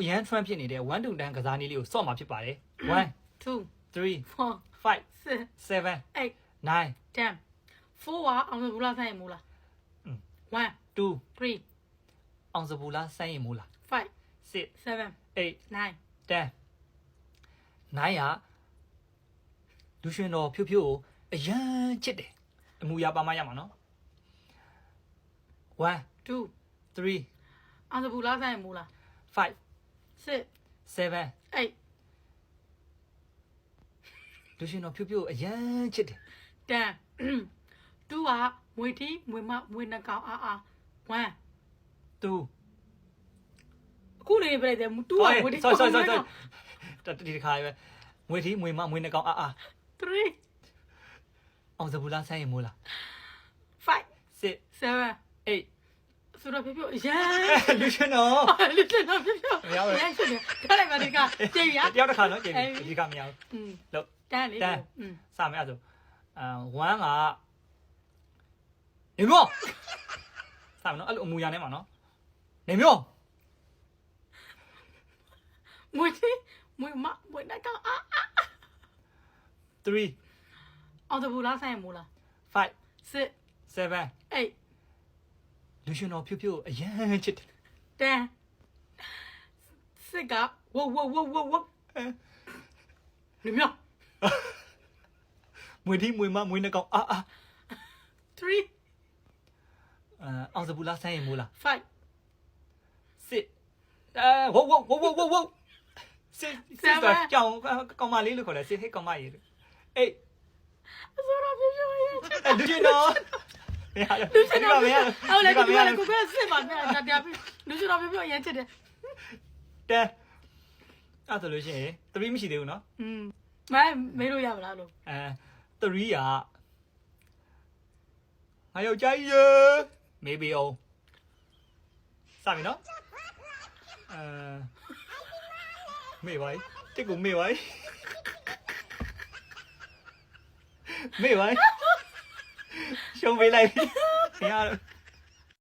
ရန် trend ဖြစ်နေတဲ့1 to 10ကစားနည်းလေးကိုစော့မှာဖြစ်ပါတယ်1 2 3 4 5 6 7 8 9 10 4ကအောင်စဘူးလားဆိုင်ရမိုးလား1 2 3 အောင်စပူလားဆိုင်းရင်မိုးလား 5 6 7 8 9 10 9ရလူရှင်တော်ဖြိုးဖြိုးကိုအရန်ချစ်တယ်အမူအရာပါမရမှာနော်1 2 3 အောင်စဘူးလားဆိုင်ရမိုးလား 5 6 7 8 လူရှင်တော်ဖြိုးဖြိုးကိုအရန်ချစ်တယ်10 2ကမွေတီမွေမမွေနှကောင်အား1 2 အခုနေပြလိုက်တယ်2ကမွေတီ sorry ဒီတစ်ခါပဲမွေထီးမွေမမွေနှကောင်အာ3 အောင်စပူလားဆိုင်းရင်မိုးလား 5 6 7 8ဆိုတော့ဖြိုးရန် လူရှင်တော် လူရှင်တော်ဖြိုးရန်ရှင်တယ်ခလိုက်ပါဒီကကြည့်ရ တယောက်တစ်ခါနော်ကြည့်ဒီကမရဘူးလို့ တန်းလေ စမယ်အဲ့ဆို1ကနေမျိုးစမယ်နော်အဲ့လိုအမူအရာနဲ့မှာနော်နေမျိုး မွေတီမွေမမွေနှကောင်အား 3 အောင်စဘူးလားဆိုင်ရမိုးလား 5 6 7 8 လူရှင်တော်ဖြိုးဖြိုးအရန်ချစ်တယ် 10 စစ်ကဝဝလူမျိုး မွေထီးမွေမမွေနှကောင်အာ 3 အောင်စပူလားဆိုင်းရင်မိုးလား 5 6ဝစစ်ကြောင်ကောင်မလေးလို့ခေါ်တယ်စစ်ဟိတ်ကောင်မကြီးလို့8 ဆိုတော့ဖြိုးရ လူရှင်တော်မရလူရှင်တော်မရ ဟုတ်လေဒီကလည်းကိုကစစ်ပါနဲ့တရားပြီးလူရှင်တော်ဖြိုးရန်ချစ်တယ် တဲ့အဲ့ဆိုလို့ရှိရင်3မရှိသေးဘူးနော် မေးလို့ရမလားလို့ 3ကငါယောက်ျားကြီးရမေးပေးအောင်စပြီနော်မေးပါတက်ကိုမေးပါမေးပါရှုံးပေးလိုက်ခင်ဗျား